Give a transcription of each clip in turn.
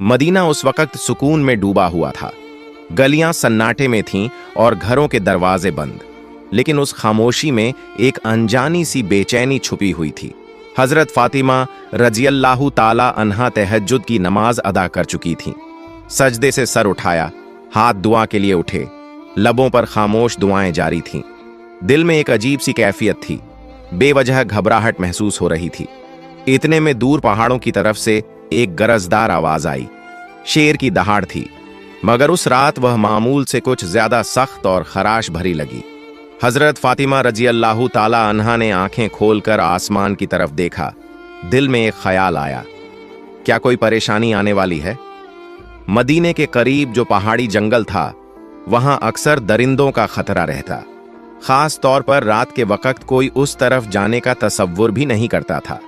Medina उस वक्त सुकून में डूबा हुआ था। गलियां सन्नाटे में थीं और घरों के दरवाजे बंद, लेकिन उस खामोशी में एक अनजानी सी बेचैनी छुपी हुई थी। हजरत फातिमा रजियल्लाहु ताला अन्हा तहज्जुद की नमाज अदा कर चुकी थीं। सजदे से सर उठाया, हाथ दुआ के लिए उठे, लबों पर खामोश दुआएं जारी थीं। दिल में एक अजीब सी कैफियत थी, बेवजह घबराहट महसूस हो रही थी। इतने में दूर पहाड़ों की तरफ से एक गरजदार आवाज आई। शेर की दहाड़ थी, मगर उस रात वह मामूल से कुछ ज्यादा सख्त और खराश भरी लगी। हजरत फातिमा रजियल्लाहु ताला अन्हा ने आंखें खोलकर आसमान की तरफ देखा। दिल में एक ख्याल आया, क्या कोई परेशानी आने वाली है? मदीने के करीब जो पहाड़ी जंगल था, वहां अक्सर दरिंदों का खतरा रहता। खास तौर पर रात के वक्त कोई उस तरफ जाने का तसव्वुर भी नहीं करता था।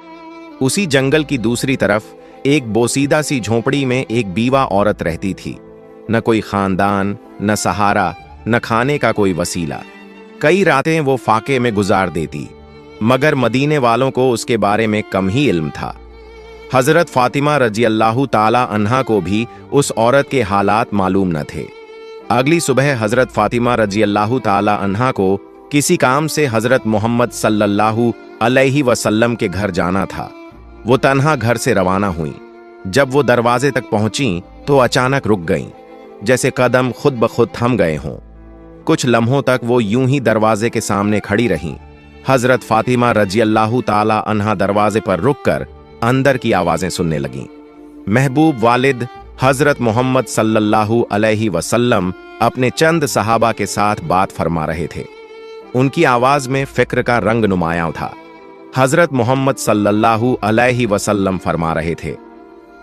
उसी जंगल की दूसरी तरफ एक बोसीदा सी झोंपड़ी में एक बीवा औरत रहती थी। न कोई खानदान, न सहारा, न खाने का कोई वसीला। कई रातें वो फाके में गुजार देती, मगर मदीने वालों को उसके बारे में कम ही इल्म था। हजरत फातिमा रजियल्लाहु ताला अन्हा को भी उस औरत के हालात मालूम न थे। अगली सुबह हजरत फातिमा रजियल्लाहु ताला अन्हा को किसी काम से हजरत मोहम्मद सल्लल्लाहु अलैहि वसल्लम के घर जाना था। वो तन्हा घर से रवाना हुई। जब वो दरवाजे तक पहुंची तो अचानक रुक गईं, जैसे कदम खुद ब खुद थम गए हों। कुछ लम्हों तक वो यूं ही दरवाजे के सामने खड़ी रहीं। हजरत फातिमा रजियल्लाहु ताला अन्हा दरवाजे पर रुककर अंदर की आवाजें सुनने लगीं। महबूब वालिद हजरत मोहम्मद सल्लल्लाहु अलैहि वसल्लम अपने चंद सहाबा के साथ बात फरमा रहे थे। उनकी आवाज में फिक्र का रंग नुमायां था। हजरत मोहम्मद सल्लल्लाहु अलैहि वसल्लम फरमा रहे थे,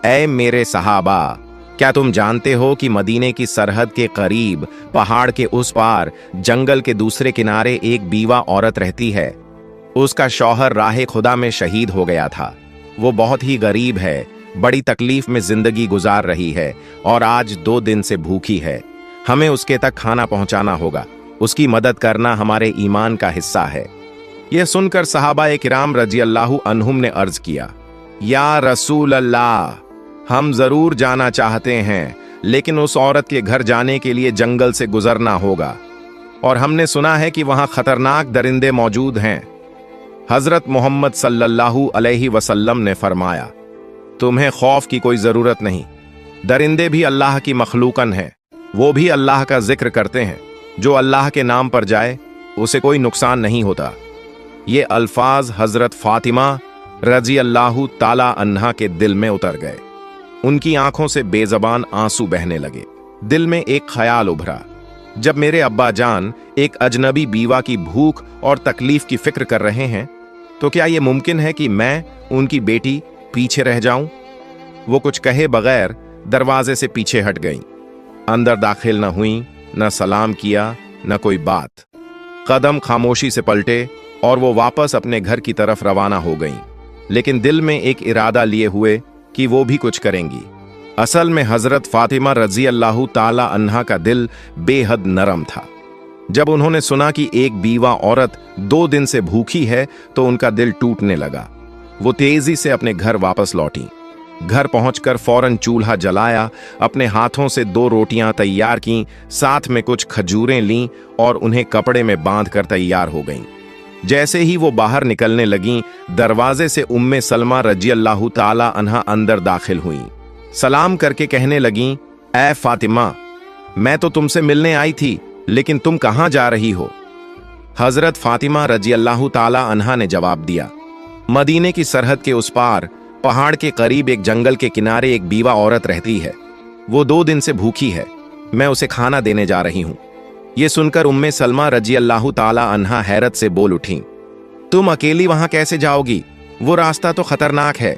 ऐ मेरे सहाबा, क्या तुम जानते हो कि मदीने की सरहद के करीब पहाड़ के उस पार जंगल के दूसरे किनारे एक बीवा औरत रहती है। उसका शौहर राहे खुदा में शहीद हो गया था। वो बहुत ही गरीब है, बड़ी तकलीफ में जिंदगी गुजार रही है और आज 2 दिन से भूखी है। हमें उसके तक खाना पहुंचाना होगा। उसकी मदद करना हमारे ईमान का हिस्सा है। यह सुनकर सहाबा किराम रजियल्लाहु अन्हुम ने अर्ज किया, या रसूल अल्लाह, हम जरूर जाना चाहते हैं, लेकिन उस औरत के घर जाने के लिए जंगल से गुजरना होगा और हमने सुना है कि वहां खतरनाक दरिंदे मौजूद हैं। हजरत मोहम्मद सल्लल्लाहु अलैहि वसल्लम ने फरमाया, तुम्हें खौफ की कोई जरूरत नहीं। दरिंदे भी अल्लाह की मखलूकन है, वो भी अल्लाह का जिक्र करते हैं। जो अल्लाह के नाम पर जाए उसे कोई नुकसान नहीं होता। ये अल्फाज हजरत फातिमा रजियल्लाहु ताला अन्हा के दिल में उतर गए। उनकी आंखों से बेजबान आंसू बहने लगे। दिल में एक ख्याल उभरा, जब मेरे अब्बा जान एक अजनबी बीवा की भूख और तकलीफ की फिक्र कर रहे हैं, तो क्या यह मुमकिन है कि मैं उनकी बेटी पीछे रह जाऊं? वो कुछ कहे बगैर दरवाजे से पीछे हट गईं। अंदर दाखिल न हुई, न सलाम किया, न कोई बात। कदम खामोशी से पलटे और वो वापस अपने घर की तरफ रवाना हो गईं, लेकिन दिल में एक इरादा लिए हुए कि वो भी कुछ करेंगी। असल में हजरत फातिमा रजियल्लाहु ताला अन्हा का दिल बेहद नरम था। जब उन्होंने सुना कि एक बीवा औरत 2 दिन से भूखी है तो उनका दिल टूटने लगा। वो तेजी से अपने घर वापस लौटी। घर पहुंचकर फौरन चूल्हा जलाया, अपने हाथों से 2 रोटियां तैयार कीं, साथ में कुछ खजूरें लीं और उन्हें कपड़े में बांधकर तैयार हो गईं। जैसे ही वो बाहर निकलने लगीं, दरवाजे से उम्मे सलमा रजियल्लाहु ताला अन्हा अंदर दाखिल हुईं। सलाम करके कहने लगीं, ऐ फातिमा, मैं तो तुमसे मिलने आई थी, लेकिन तुम कहां जा रही हो? हजरत फातिमा रजियल्लाहु ताला अन्हा ने जवाब दिया, मदीने की सरहद के उस पार पहाड़ के करीब एक जंगल के किनारे एक बीवा औरत रहती है। वो 2 दिन से भूखी है, मैं उसे खाना देने जा रही हूं। ये सुनकर उम्मे सलमा रजियल्लाहु ताला अन्हा हैरत से बोल उठी, तुम अकेली वहां कैसे जाओगी? वो रास्ता तो खतरनाक है,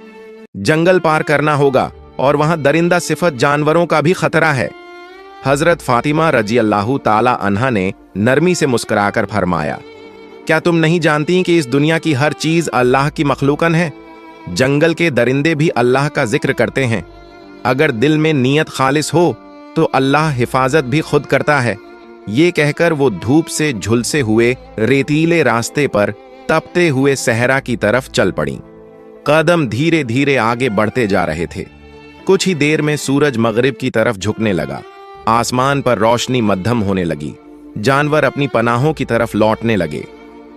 जंगल पार करना होगा और वहां दरिंदा सिफत जानवरों का भी खतरा है। हजरत फातिमा रजियल्लाहु ताला अन्हा ने नरमी से मुस्कुराकर फरमाया, क्या तुम नहीं जानती कि इस दुनिया की हर चीज अल्लाह की मखलूकन है? जंगल के दरिंदे भी अल्लाह का जिक्र करते हैं। अगर दिल में नीयत खालिस हो तो अल्लाह हिफाजत भी खुद करता है। ये कहकर वो धूप से झुलसे हुए रेतीले रास्ते पर तपते हुए सहरा की तरफ चल पड़ी। कदम धीरे धीरे आगे बढ़ते जा रहे थे। कुछ ही देर में सूरज मगरिब की तरफ झुकने लगा। आसमान पर रोशनी मध्यम होने लगी। जानवर अपनी पनाहों की तरफ लौटने लगे।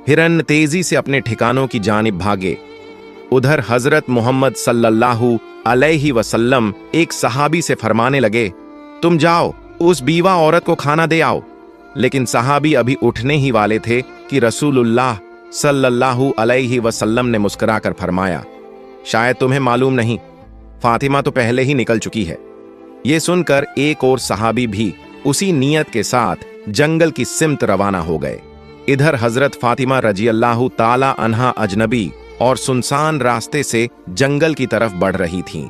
हिरन तेजी से अपने ठिकानों की जानिब भागे। उधर हजरत मोहम्मद सल्लल्लाहु अलैहि वसल्लम एक सहाबी से फरमाने लगे, तुम जाओ उस बीवा औरत को खाना दे आओ। लेकिन सहाबी अभी उठने ही वाले थे कि रसूलुल्लाह सल्लल्लाहु अलैहि वसल्लम ने मुस्कुराकर फरमाया, शायद तुम्हें मालूम नहीं, फातिमा तो पहले ही निकल चुकी है। ये सुनकर एक और सहाबी भी उसी नियत के साथ जंगल की सिमत रवाना हो गए। इधर हजरत फातिमा रजियल्लाहु ताला अन्हा अजनबी और सुनसान रास्ते से जंगल की तरफ बढ़ रही थीं।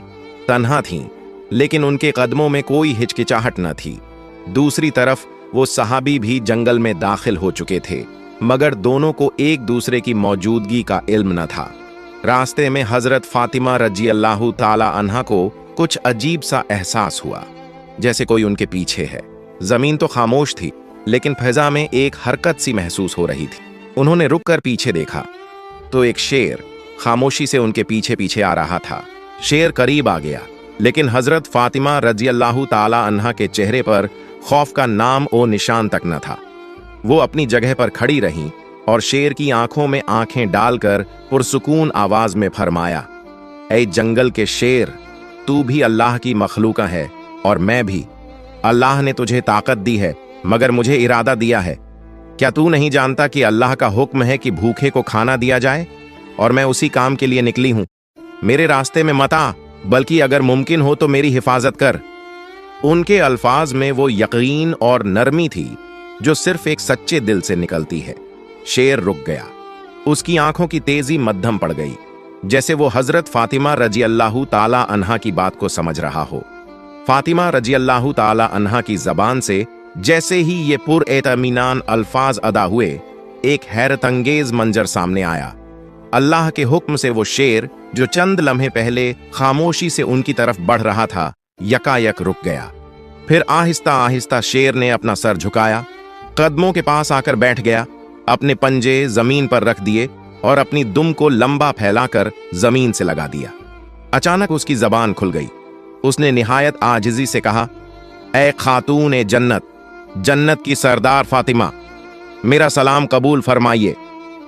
तन्हा थीं, लेकिन उनके कदमों में कोई हिचकिचाहट न थी। दूसरी तरफ वो सहाबी भी जंगल में दाखिल हो चुके थे, मगर दोनों को एक दूसरे की मौजूदगी का इल्म न था। रास्ते में हजरत फातिमा रजियल्लाहु ताला अन्हा को कुछ अजीब सा एहसास हुआ, जैसे कोई उनके पीछे है। जमीन तो खामोश थी, लेकिन फिजा में एक हरकत सी महसूस हो रही थी। उन्होंने रुककर पीछे देखा तो एक शेर खामोशी से उनके पीछे पीछे आ रहा था। शेर करीब आ गया, लेकिन हजरत फातिमा रजियल्लाहु ताला अन्हा के चेहरे पर खौफ का नाम ओ निशान तक न था। वो अपनी जगह पर खड़ी रहीं और शेर की आंखों में आंखें डालकर पुरसुकून आवाज में फरमाया, ऐ जंगल के शेर, तू भी अल्लाह की मखलूका है और मैं भी। अल्लाह ने तुझे ताकत दी है, मगर मुझे इरादा दिया है। क्या तू नहीं जानता कि अल्लाह का हुक्म है कि भूखे को खाना दिया जाए, और मैं उसी काम के लिए निकली हूं। मेरे रास्ते में मत आ, बल्कि अगर मुमकिन हो तो मेरी हिफाजत कर। उनके अल्फाज में वो यकीन और नरमी थी जो सिर्फ एक सच्चे दिल से निकलती है। शेर रुक गया। उसकी आंखों की तेजी मध्यम पड़ गई, जैसे वो हजरत फातिमा रजियल्लाहु ताला अन्हा की बात को समझ रहा हो। फातिमा रजियल्लाहु ताला अन्हा की जबान से जैसे ही ये पुरएतमीनान अल्फाज अदा हुए, एक हैरतंगेज मंजर सामने आया। अल्लाह के हुक्म से वो शेर जो चंद लम्हे पहले खामोशी से उनकी तरफ बढ़ रहा था, यकायक रुक गया। फिर आहिस्ता आहिस्ता शेर ने अपना सर झुकाया, कदमों के पास आकर बैठ गया, अपने पंजे जमीन पर रख दिए और अपनी दुम को लंबा फैलाकर जमीन से लगा दिया। अचानक उसकी जबान खुल गई। उसने निहायत आजिजी से कहा, ऐ खातून ए जन्नत, जन्नत की सरदार फातिमा, मेरा सलाम कबूल फरमाइए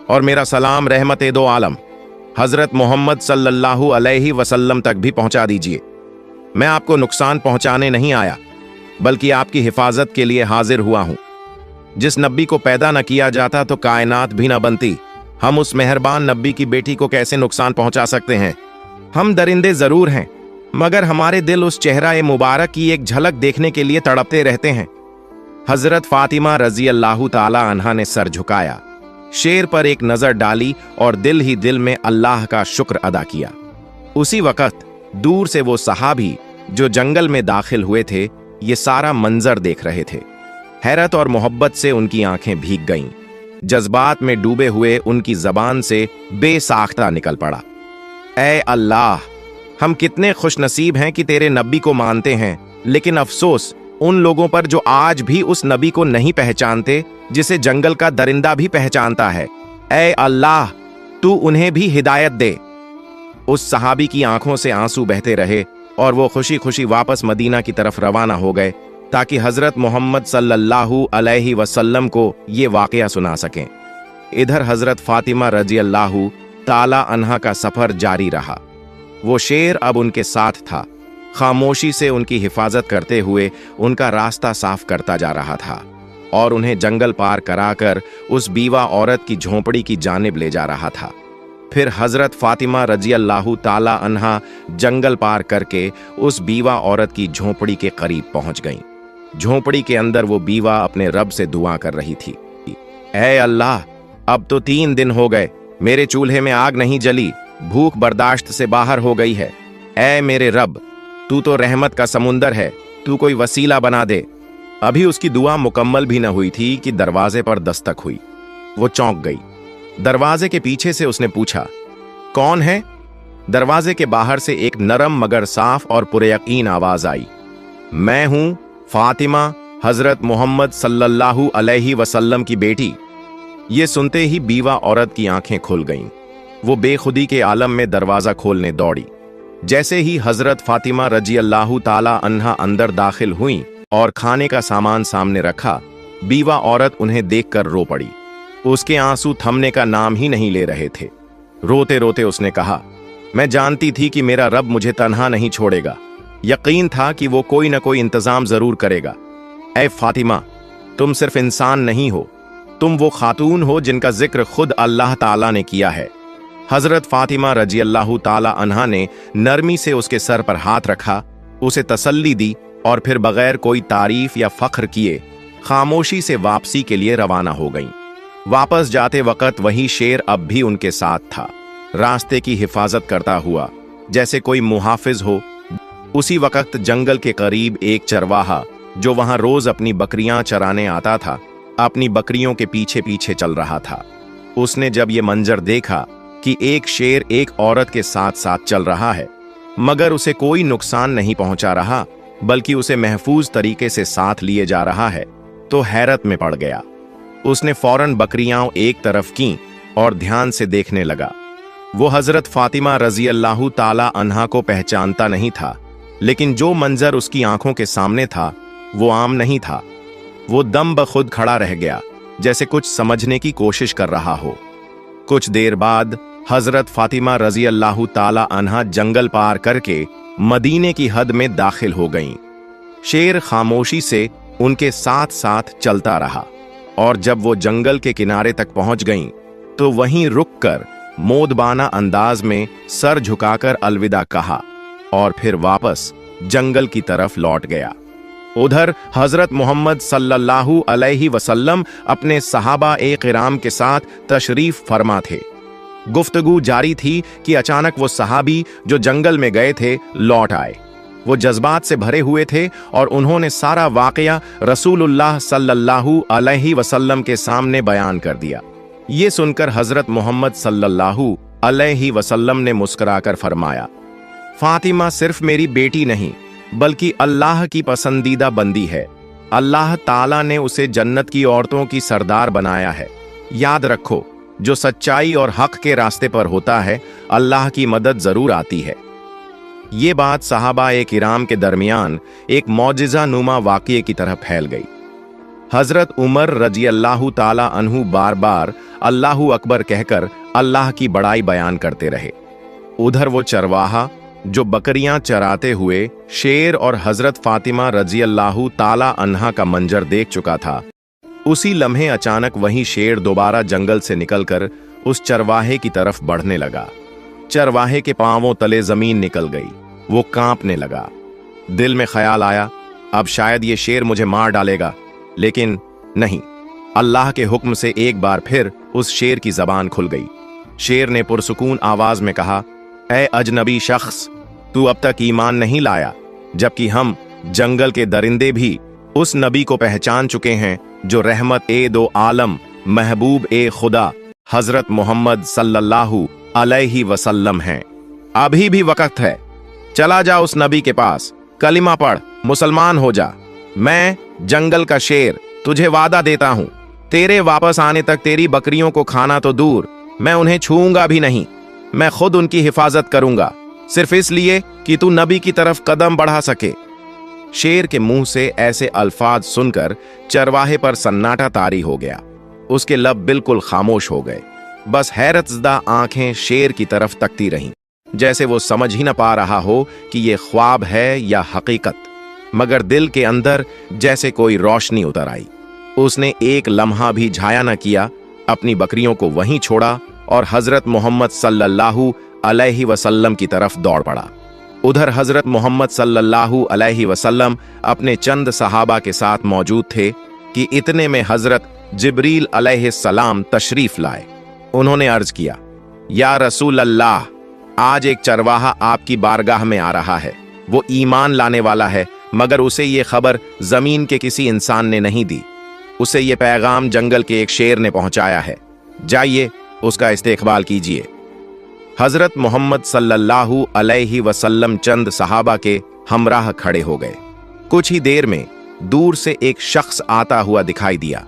और मेरा सलाम रहमत दो आलम हजरत मोहम्मद सल्लल्लाहु अलैहि वसल्लम तक भी पहुंचा दीजिए। मैं आपको नुकसान पहुंचाने नहीं आया, बल्कि आपकी हिफाजत के लिए हाजिर हुआ हूं। जिस नब्बी को पैदा न किया जाता तो कायनात भी न बनती। हम उस मेहरबान नब्बी की बेटी को कैसे नुकसान पहुंचा सकते हैं? हम दरिंदे जरूर हैं, मगर हमारे दिल उस चेहरा ए मुबारक की एक झलक देखने के लिए तड़पते रहते हैं। हजरत फातिमा रजियल्लाहु ताला अन्हा ने सर झुकाया, शेर पर एक नजर डाली और दिल ही दिल में अल्लाह का शुक्र अदा किया। उसी वक्त दूर से वो सहाबी जो जंगल में दाखिल हुए थे, ये सारा मंजर देख रहे थे। हैरत और मोहब्बत से उनकी आंखें भीग गईं। जज्बात में डूबे हुए उनकी जबान से बेसाख्ता निकल पड़ा, ऐ अल्लाह, हम कितने खुशनसीब हैं कि तेरे नबी को मानते हैं, लेकिन अफसोस उन लोगों पर जो आज भी उस नबी को नहीं पहचानते जिसे जंगल का दरिंदा भी पहचानता है। ऐ अल्लाह, तू उन्हें भी हिदायत दे। उस सहाबी की आंखों से आंसू बहते रहे और वो खुशी खुशी वापस मदीना की तरफ रवाना हो गए, ताकि हजरत मोहम्मद सल्लल्लाहु अलैहि वसल्लम को ये वाकया सुना सकें। इधर हजरत फातिमा रजियल्लाहु ताला अन्हा का सफर जारी रहा। वो शेर अब उनके साथ था, खामोशी से उनकी हिफाजत करते हुए उनका रास्ता साफ करता जा रहा था और उन्हें जंगल पार कराकर उस बीवा औरत की झोंपड़ी की जानिब ले जा रहा था। फिर हजरत फातिमा रजियल्लाहु ताला अन्हा जंगल पार करके उस बीवा औरत की झोंपड़ी के करीब पहुंच गईं। झोंपड़ी के अंदर वो बीवा अपने रब से दुआ कर रही थी, ऐ अल्लाह, अब तो 3 दिन हो गए, मेरे चूल्हे में आग नहीं जली, भूख बर्दाश्त से बाहर हो गई है। ऐ मेरे रब, तू तो रहमत का समुंदर है, तू कोई वसीला बना दे। अभी उसकी दुआ मुकम्मल भी न हुई थी कि दरवाजे पर दस्तक हुई। वो चौंक गई। दरवाजे के पीछे से उसने पूछा, कौन है? दरवाजे के बाहर से एक नरम मगर साफ और पुरयकीन आवाज आई, मैं हूं फातिमा, हजरत मोहम्मद सल्लल्लाहु अलैहि वसल्लम की बेटी। ये सुनते ही बीवा औरत की आंखें खुल गईं। वो बेखुदी के आलम में दरवाजा खोलने दौड़ी। जैसे ही हजरत फातिमा रजी अल्लाह ताला अन्हा अंदर दाखिल हुई और खाने का सामान सामने रखा, बीवा औरत उन्हें देखकर रो पड़ी। उसके आंसू थमने का नाम ही नहीं ले रहे थे। रोते रोते उसने कहा, मैं जानती थी कि मेरा रब मुझे तन्हा नहीं छोड़ेगा। यकीन था कि वो कोई न कोई इंतजाम जरूर करेगा। ऐ फातिमा, तुम सिर्फ इंसान नहीं हो, तुम वो खातून हो जिनका जिक्र खुद अल्लाह ताला ने किया है। हजरत फातिमा रजी अल्लाह ताला अन्हा ने नरमी से उसके सर पर हाथ रखा, उसे तसल्ली दी और फिर बगैर कोई तारीफ या फख्र किए खामोशी से वापसी के लिए रवाना हो गईं। वापस जाते वक्त वही शेर अब भी उनके साथ था, रास्ते की हिफाजत करता हुआ जैसे कोई मुहाफिज हो। उसी वक्त जंगल के करीब एक चरवाहा जो वहां रोज अपनी बकरियां चराने आता था, अपनी बकरियों के पीछे पीछे चल रहा था। उसने जब ये मंजर देखा कि एक शेर एक औरत के साथ साथ चल रहा है, मगर उसे कोई नुकसान नहीं पहुंचा रहा बल्कि उसे महफूज तरीके से साथ लिए जा रहा है, तो हैरत में पड़ गया। उसने फौरन बकरियां एक तरफ की और ध्यान से देखने लगा। वो हजरत फातिमा रजी अल्लाह ताला अन्हा को पहचानता नहीं था, लेकिन जो मंजर उसकी आंखों के सामने था वो आम नहीं था। वो दम बखुद खड़ा रह गया, जैसे कुछ समझने की कोशिश कर रहा हो। कुछ देर बाद हजरत फातिमा रजी अल्लाह ताला अन्हा जंगल पार करके मदीने की हद में दाखिल हो गईं। शेर खामोशी से उनके साथ साथ चलता रहा और जब वो जंगल के किनारे तक पहुंच गईं, तो वहीं रुककर मोदबाना अंदाज में सर झुकाकर अलविदा कहा और फिर वापस जंगल की तरफ लौट गया। उधर हजरत मोहम्मद सल्लल्लाहु अलैहि वसल्लम अपने सहाबा-ए किराम के साथ तशरीफ फरमा थे। गुफ्तगू जारी थी कि अचानक वो सहाबी जो जंगल में गए थे लौट आए। वो जज्बात से भरे हुए थे और उन्होंने सारा वाकया रसूलुल्लाह सल्लल्लाहु अलैहि वसल्लम के सामने बयान कर दिया। ये सुनकर हजरत मोहम्मद सल्लल्लाहु अलैहि वसल्लम ने मुस्कुराकर फरमाया, फातिमा सिर्फ मेरी बेटी नहीं बल्कि अल्लाह की पसंदीदा बंदी है। अल्लाह ताला ने उसे जन्नत की औरतों की सरदार बनाया है। याद रखो, जो सच्चाई और हक के रास्ते पर होता है, अल्लाह की मदद जरूर आती है। ये बात सहाबा-ए किराम के दरमियान एक मौजिज़ा नुमा वाक़ये की तरह फैल गई। हजरत उमर रजी अल्लाह ताला अन्हु बार बार अल्लाहु अकबर कहकर अल्लाह की बड़ाई बयान करते रहे। उधर वो चरवाहा जो बकरियां चराते हुए शेर और हजरत फातिमा रजी अल्लाह ताला अन्हा का मंजर देख चुका था, उसी लम्हे अचानक वही शेर दोबारा जंगल से निकलकर उस चरवाहे की तरफ बढ़ने लगा। चरवाहे के पांवों तले जमीन निकल गई। वो कांपने लगा। दिल में ख्याल आया, अब शायद ये शेर मुझे मार डालेगा, लेकिन नहीं। अल्लाह के हुक्म से एक बार फिर उस शेर की जबान खुल गई। शेर ने पुरसुकून आवाज में कहा, ऐ अजनबी शख्स, तू अब तक ईमान नहीं लाया, जबकि हम जंगल के दरिंदे भी उस नबी को पहचान चुके हैं जो रहमत ए दो आलम महबूब ए खुदा हजरत मोहम्मद सल्लल्लाहु अलैहि वसल्लम हैं। अभी भी वक्त है, चला जा उस नबी के पास, कलिमा पढ़, मुसलमान हो जा। मैं जंगल का शेर तुझे वादा देता हूं, तेरे वापस आने तक तेरी बकरियों को खाना तो दूर, मैं उन्हें छूऊंगा भी नहीं। मैं खुद उनकी हिफाजत करूंगा, सिर्फ इसलिए कि तू नबी की तरफ कदम बढ़ा सके। शेर के मुंह से ऐसे अल्फाज सुनकर चरवाहे पर सन्नाटा तारी हो गया। उसके लब बिल्कुल खामोश हो गए। बस हैरतज़दा आंखें शेर की तरफ तकती रहीं, जैसे वो समझ ही न पा रहा हो कि ये ख्वाब है या हकीकत। मगर दिल के अंदर जैसे कोई रोशनी उतर आई। उसने एक लम्हा भी झाया न किया, अपनी बकरियों को वहीं छोड़ा और हजरत मोहम्मद सल्लल्लाहु अलैहि वसल्लम की तरफ दौड़ पड़ा। उधर हजरत मोहम्मद सल्लल्लाहु अलैहि वसल्लम अपने चंद सहाबा के साथ मौजूद थे कि इतने में हजरत जिब्रील अलैहिस्सलाम तशरीफ लाए। उन्होंने अर्ज किया, या रसूल अल्लाह, आज एक चरवाहा आपकी बारगाह में आ रहा है। वो ईमान लाने वाला है, मगर उसे ये खबर जमीन के किसी इंसान ने नहीं दी। उसे ये पैगाम जंगल के एक शेर ने पहुंचाया है। जाइए, उसका इस्तेकबाल कीजिए। हजरत मोहम्मद सल्लल्लाहु अलैहि वसल्लम चंद सहाबा के हमराह खड़े हो गए। कुछ ही देर में दूर से एक शख्स आता हुआ दिखाई दिया।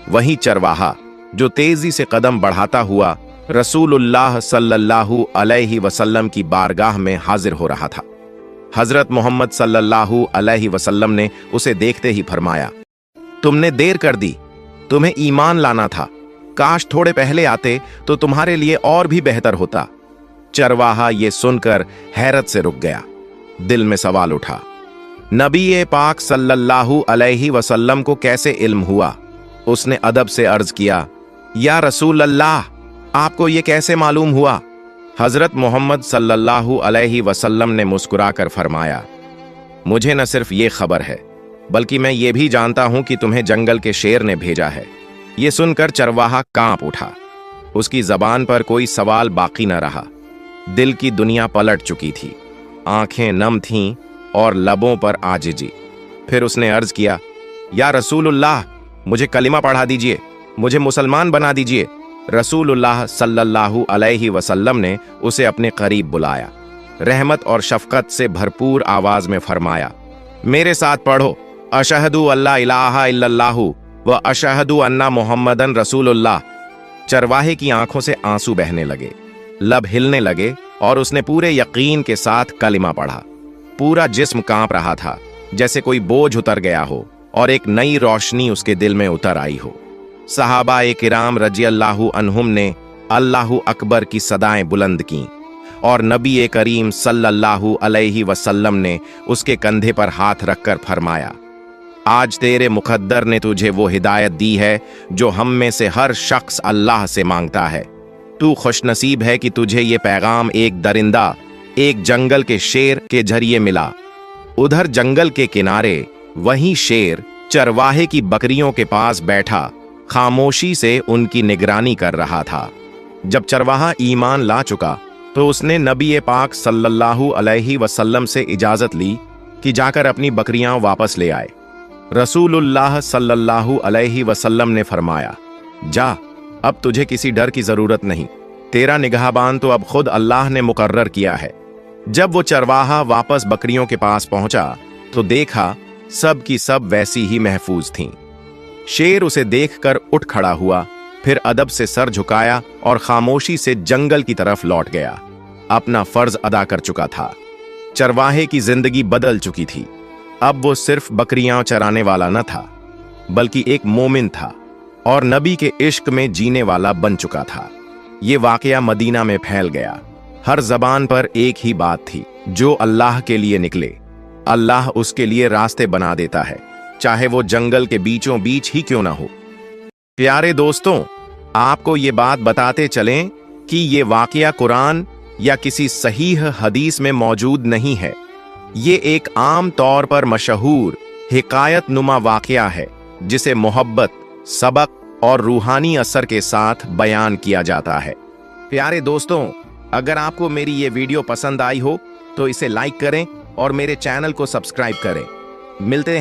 वही चरवाहा जो तेजी से कदम बढ़ाता हुआ रसूलुल्लाह सल्लल्लाहु अलैहि वसल्लम की बारगाह में हाजिर हो रहा था। हजरत मोहम्मद सल्लल्लाहु अलैहि वसल्लम ने उसे देखते ही फरमाया, तुमने देर कर दी, तुम्हें ईमान लाना था, काश थोड़े पहले आते तो तुम्हारे लिए और भी बेहतर होता। चरवाहा ये सुनकर हैरत से रुक गया। दिल में सवाल उठा, नबी पाक सल्लल्लाहु अलैहि वसल्लम को कैसे इल्म हुआ? उसने अदब से अर्ज किया, या रसूल अल्लाह, आपको ये कैसे मालूम हुआ? हजरत मोहम्मद सल्लल्लाहु अलैहि वसल्लम ने मुस्कुराकर फरमाया, मुझे न सिर्फ ये खबर है, बल्कि मैं ये भी जानता हूं कि तुम्हें जंगल के शेर ने भेजा है। ये सुनकर चरवाहा कांप उठा। उसकी जबान पर कोई सवाल बाकी न रहा। दिल की दुनिया पलट चुकी थी, आंखें नम थीं और लबों पर आजिजी। फिर उसने अर्ज किया, या रसूलुल्लाह, मुझे कलिमा पढ़ा दीजिए, मुझे मुसलमान बना दीजिए। रसूलुल्लाह सल्लल्लाहु अलैहि वसल्लम ने उसे अपने करीब बुलाया। रहमत और शफकत से भरपूर आवाज में फरमाया, मेरे साथ पढ़ो, अशहदु अल्ला इलाहा इल्लल्लाहु व अशहदु अन्ना मुहम्मदन रसूलुल्लाह। चरवाहे की आंखों से आंसू बहने लगे, लब हिलने लगे और उसने पूरे यकीन के साथ कलिमा पढ़ा। पूरा जिस्म कांप रहा था, जैसे कोई बोझ उतर गया हो और एक नई रोशनी उसके दिल में उतर आई हो। सहाबाए किराम रज़ियल्लाहु अन्हुम ने अल्लाहु अकबर की सदाएं बुलंद की और नबी करीम सल्लल्लाहु अलैहि वसल्लम ने उसके कंधे पर हाथ रखकर फरमाया, आज तेरे मुकद्दर ने तुझे वो हिदायत दी है जो हम में से हर शख्स अल्लाह से मांगता है। तू खुशनसीब है कि तुझे ये पैगाम एक दरिंदा, एक जंगल के शेर के जरिए मिला। उधर जंगल के किनारे वही शेर चरवाहे की बकरियों के पास बैठा खामोशी से उनकी निगरानी कर रहा था। जब चरवाहा ईमान ला चुका तो उसने नबी पाक सल्लल्लाहु अलैहि वसल्लम से इजाजत ली कि जाकर अपनी बकरियां वापस ले आए। रसूलुल्लाह सल्लल्लाहु अलैहि वसल्लम ने फरमाया, जा, अब तुझे किसी डर की जरूरत नहीं, तेरा निगहबान तो अब खुद अल्लाह ने मुकर्रर किया है। जब वो चरवाहा वापस बकरियों के पास पहुंचा तो देखा सब की सब वैसी ही महफूज थीं। शेर उसे देखकर उठ खड़ा हुआ, फिर अदब से सर झुकाया और खामोशी से जंगल की तरफ लौट गया। अपना फर्ज अदा कर चुका था। चरवाहे की जिंदगी बदल चुकी थी। अब वो सिर्फ बकरियां चराने वाला न था, बल्कि एक मोमिन था और नबी के इश्क में जीने वाला बन चुका था। ये वाकया मदीना में फैल गया। हर जबान पर एक ही बात थी, जो अल्लाह के लिए निकले, अल्लाह उसके लिए रास्ते बना देता है, चाहे वो जंगल के बीचों बीच ही क्यों ना हो। प्यारे दोस्तों, आपको ये बात बताते चलें कि ये वाकया कुरान या किसी सहीह हदीस में मौजूद नहीं है। ये एक आम तौर पर मशहूर हिकायत नुमा वाकया है, जिसे मोहब्बत, सबक और रूहानी असर के साथ बयान किया जाता है। प्यारे दोस्तों, अगर आपको मेरी ये वीडियो पसंद आई हो तो इसे लाइक करें और मेरे चैनल को सब्सक्राइब करें। मिलते हैं